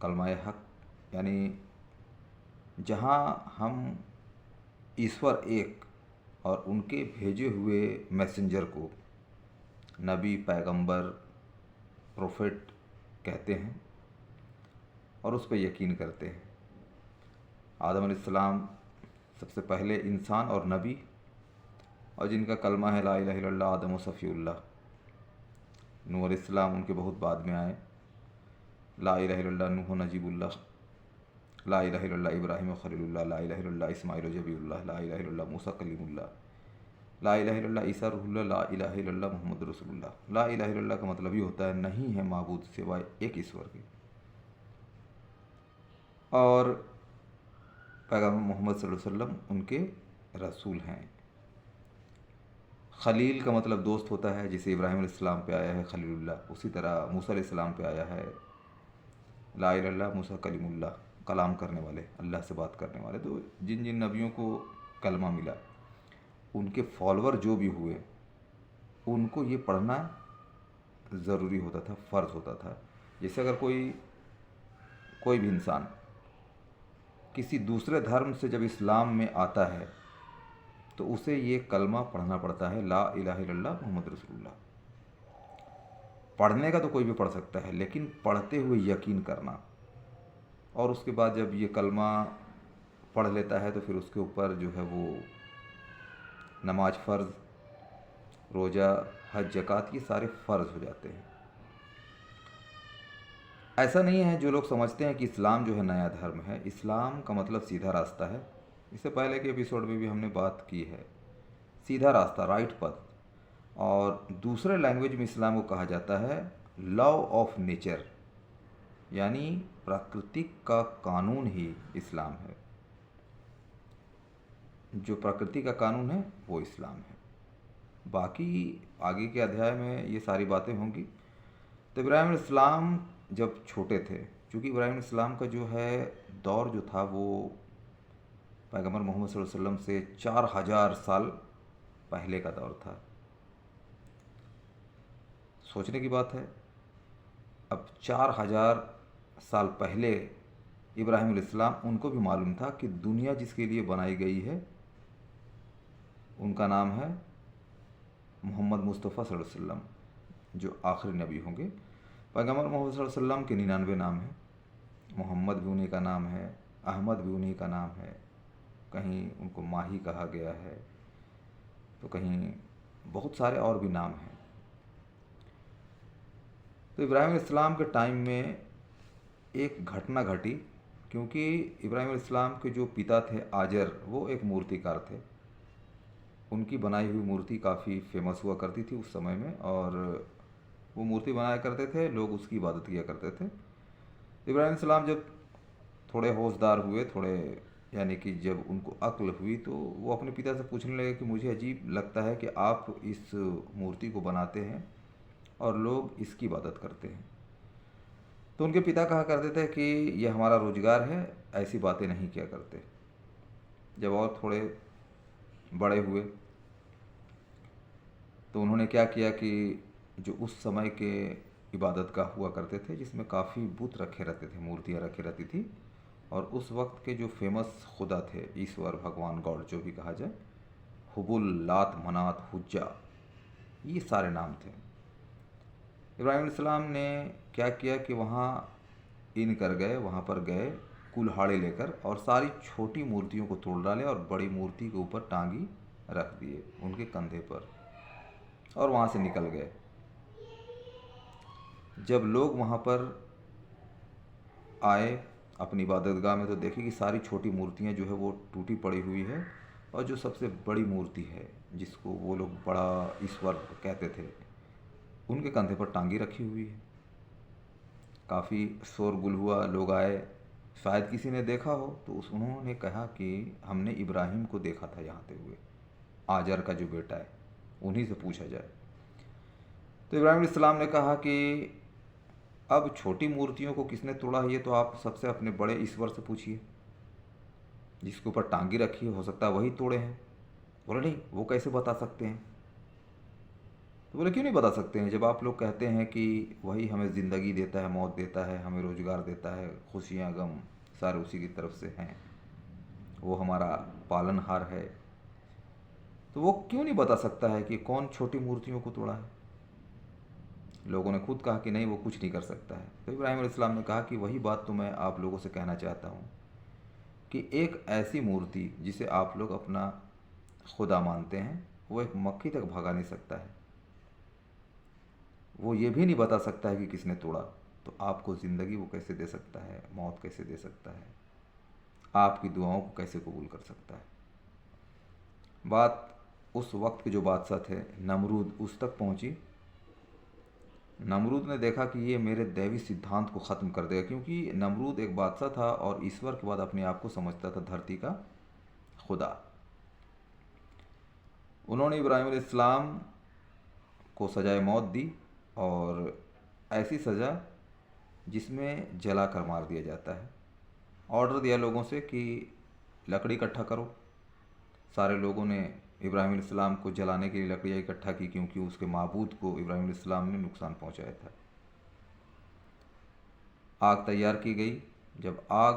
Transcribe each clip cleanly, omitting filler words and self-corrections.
कलमाए हक, यानी जहाँ हम ईश्वर एक और उनके भेजे हुए मैसेंजर को नबी, पैगंबर, प्रोफेट कहते हैं और उस पर यकीन करते हैं। आदम अलैहिस्सलाम सबसे पहले इंसान और नबी, और जिनका कलमा है ला इलाहा इल्लल्लाह आदम व सफ़ीउल्लाह। नूह अलैहिस्सलाम उनके बहुत बाद में आए। ला इलाहा इल्लल्लाह नूह नजीबुल्लाह, ला इलाहा इल्लल्लाह इब्राहीम खलीलुल्लाह, ला इलाहा इल्लल्लाह इस्माइल जबीउल्लाह, ला इलाहा इल्लल्लाह मूसा कलीमुल्लाह, ला इलाहा इल्लल्लाह ईसा रूहुल्लाह, ला इलाहा इल्लल्लाह मुहम्मद रसूलुल्लाह। ला इलाहा इल्लल्लाह का मतलब ही होता है नहीं है माबूद सिवाय एक ईश्वर के। और पैगंबर मोहम्मद सल्लल्लाहु अलैहि वसल्लम उनके रसूल हैं। खलील का मतलब दोस्त होता है, जिसे इब्राहीम अलैहिस्सलाम पे आया है खलीलुल्लाह, उसी तरह मूसा अलैहिस्सलाम पे आया है ला इलाहा इल्लल्लाह मूसा कलीमुल्लाह, कलाम करने वाले, अल्लाह से बात करने वाले। तो जिन जिन नबियों को कलमा मिला, उनके फॉलोअर जो भी हुए, उनको ये पढ़ना ज़रूरी होता था, फ़र्ज़ होता था। जैसे अगर कोई भी इंसान किसी दूसरे धर्म से जब इस्लाम में आता है तो उसे ये कलमा पढ़ना पड़ता है, ला इलाहा इल्लल्लाह मुहम्मद रसूलुल्लाह। पढ़ने का तो कोई भी पढ़ सकता है, लेकिन पढ़ते हुए यकीन करना। और उसके बाद जब ये कलमा पढ़ लेता है तो फिर उसके ऊपर जो है वो नमाज फ़र्ज़, रोज़ा, हज, ज़कात, ये सारे फ़र्ज़ हो जाते हैं। ऐसा नहीं है जो लोग समझते हैं कि इस्लाम जो है नया धर्म है। इस्लाम का मतलब सीधा रास्ता है। इससे पहले के एपिसोड में भी हमने बात की है, सीधा रास्ता, राइट पथ। और दूसरे लैंग्वेज में इस्लाम को कहा जाता है लॉ ऑफ नेचर, यानी प्राकृतिक का कानून ही इस्लाम है। जो प्रकृति का कानून है वो इस्लाम है। बाकी आगे के अध्याय में ये सारी बातें होंगी। तो इब्राहीम अलैहिस्सलाम जब छोटे थे, चूँकि इब्राहीम अलैहिस्सलाम का जो है दौर जो था वो पैगंबर मोहम्मद सल्लल्लाहु अलैहि वसल्लम से 4000 साल पहले का दौर था। सोचने की बात है, अब 4000 साल पहले इब्राहीम अलैहिस्सलाम, उनको भी मालूम था कि दुनिया जिसके लिए बनाई गई है उनका नाम है मोहम्मद मुस्तफ़ा सल्लल्लाहु अलैहि वसल्लम, जो आखिरी नबी होंगे। पैगंबर मोहम्मद सल्लल्लाहु अलैहि वसल्लम के 99 नाम हैं। मोहम्मद भी उन्हीं का नाम है, अहमद भी उन्हीं का नाम है, कहीं उनको माही कहा गया है, तो कहीं बहुत सारे और भी नाम हैं। तो इब्राहीम अलैहिस्सलाम के टाइम में एक घटना घटी, क्योंकि इब्राहीम अलैहिस्सलाम के जो पिता थे आजर, वो एक मूर्तिकार थे। उनकी बनाई हुई मूर्ति काफ़ी फेमस हुआ करती थी उस समय में, और वो मूर्ति बनाया करते थे, लोग उसकी इबादत किया करते थे। इब्राहीम अलैहिस्सलाम जब थोड़े होशदार हुए, थोड़े यानी कि जब उनको अक्ल हुई, तो वो अपने पिता से पूछने लगे कि मुझे अजीब लगता है कि आप इस मूर्ति को बनाते हैं और लोग इसकी इबादत करते हैं। तो उनके पिता कहा करते थे कि यह हमारा रोज़गार है, ऐसी बातें नहीं किया करते। जब और थोड़े बड़े हुए तो उन्होंने क्या किया कि जो उस समय के इबादत गाह हुआ करते थे, जिसमें काफ़ी बुत रखे रहते थे, मूर्तियाँ रखी रहती थी, और उस वक्त के जो फेमस खुदा थे, ईश्वर, भगवान, गॉड जो भी कहा जाए, हुबुल, लात, मनात, हुज्जा, ये सारे नाम थे। इब्राहीम अलैहिस्सलाम ने क्या किया कि वहाँ इन कर गए, वहाँ पर गए कुल्हाड़ी लेकर, और सारी छोटी मूर्तियों को तोड़ डाले और बड़ी मूर्ति के ऊपर टांगी रख दिए उनके कंधे पर, और वहाँ से निकल गए। जब लोग वहाँ पर आए अपनी इबादतगाह में, तो देखे कि सारी छोटी मूर्तियाँ जो है वो टूटी पड़ी हुई है, और जो सबसे बड़ी मूर्ति है, जिसको वो लोग बड़ा ईश्वर कहते थे, उनके कंधे पर टांगी रखी हुई है। काफ़ी शोरगुल हुआ, लोग आए, शायद किसी ने देखा हो, तो उन्होंने कहा कि हमने इब्राहिम को देखा था यहाँ आते हुए, आजर का जो बेटा है, उन्हीं से पूछा जाए। तो इब्राहीम अलैहिस्सलाम ने कहा कि अब छोटी मूर्तियों को किसने तोड़ा है, ये तो आप सबसे अपने बड़े ईश्वर से पूछिए, जिसके ऊपर टांगी रखी है, हो सकता है वही तोड़े हैं। बोले नहीं, वो कैसे बता सकते हैं। तो बोले क्यों नहीं बता सकते हैं, जब आप लोग कहते हैं कि वही हमें ज़िंदगी देता है, मौत देता है, हमें रोज़गार देता है, खुशियाँ गम सारे उसी की तरफ से हैं, वो हमारा पालनहार है, तो वो क्यों नहीं बता सकता है कि कौन छोटी मूर्तियों को तोड़ा है। लोगों ने खुद कहा कि नहीं वो कुछ नहीं कर सकता है। तो इब्राहिम अलैहिस्सलाम ने कहा कि वही बात तो मैं आप लोगों से कहना चाहता हूँ कि एक ऐसी मूर्ति जिसे आप लोग अपना खुदा मानते हैं, वो एक मक्खी तक भगा नहीं सकता है, वो ये भी नहीं बता सकता है कि किसने तोड़ा, तो आपको ज़िंदगी वो कैसे दे सकता है, मौत कैसे दे सकता है, आपकी दुआओं को कैसे कबूल कर सकता है। बात उस वक्त के जो बादशाह थे नमरूद उस तक पहुंची। नमरूद ने देखा कि ये मेरे दैवी सिद्धांत को ख़त्म कर देगा, क्योंकि नमरूद एक बादशाह था और ईश्वर के बाद अपने आप को समझता था धरती का खुदा। उन्होंने इब्राहिम अलैहिस्सलाम को सजाए मौत दी, और ऐसी सज़ा जिसमें जला कर मार दिया जाता है। ऑर्डर दिया लोगों से कि लकड़ी इकट्ठा करो। सारे लोगों ने इब्राहिम अलैहिस्सलाम को जलाने के लिए लकड़ियाँ इकट्ठा की, क्योंकि उसके माबूद को इब्राहिम अलैहिस्सलाम ने नुकसान पहुंचाया था। आग तैयार की गई। जब आग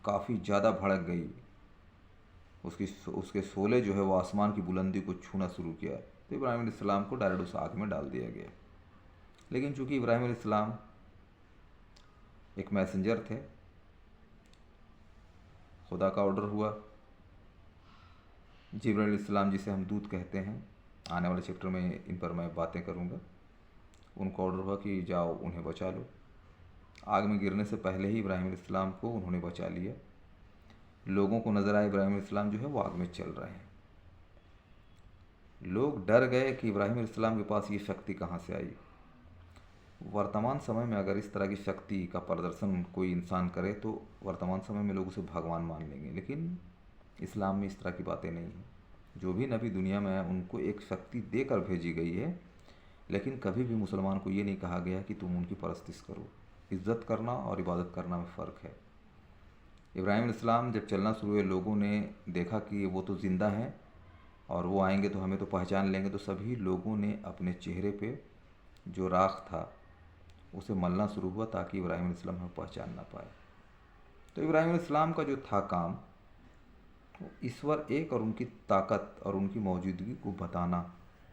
काफ़ी ज़्यादा भड़क गई, उसकी उसके शोले जो है वो आसमान की बुलंदी को छूना शुरू किया, तो इब्राहिम अलैहिस्सलाम को डायरेक्ट उस आग में डाल दिया गया। लेकिन चूंकि इब्राहिम अलैहिस्सलाम एक मैसेंजर थे, खुदा का ऑर्डर हुआ, जिब्राइल अलैहिस्सलाम जिसे हम दूत कहते हैं, आने वाले चैप्टर में इन पर मैं बातें करूँगा, उनको ऑर्डर हुआ कि जाओ उन्हें बचा लो। आग में गिरने से पहले ही इब्राहिम अलैहिस्सलाम को उन्होंने बचा लिया। लोगों को नज़र आया इब्राहिम अलैहिस्सलाम जो है वो आग में चल रहे हैं। लोग डर गए कि इब्राहिम अलैहिस्सलाम के पास ये शक्ति कहाँ से आई। वर्तमान समय में अगर इस तरह की शक्ति का प्रदर्शन कोई इंसान करे तो वर्तमान समय में लोग उसे भगवान मान लेंगे, लेकिन इस्लाम में इस तरह की बातें नहीं हैं। जो भी नबी दुनिया में है उनको एक शक्ति देकर भेजी गई है, लेकिन कभी भी मुसलमान को ये नहीं कहा गया कि तुम उनकी परस्तिश करो। इज़्ज़त करना और इबादत करना में फ़र्क है। इब्राहिम अलैहिस्सलाम जब चलना शुरू हुए, लोगों ने देखा कि वो तो ज़िंदा हैं और वो आएंगे तो हमें तो पहचान लेंगे, तो सभी लोगों ने अपने चेहरे पे जो राख था उसे मलना शुरू हुआ ताकि इब्राहिम अलैहिस्सलाम हमें पहचान ना पाए। तो इब्राहिम अलैहिस्सलाम का जो था काम, ईश्वर एक और उनकी ताकत और उनकी मौजूदगी को बताना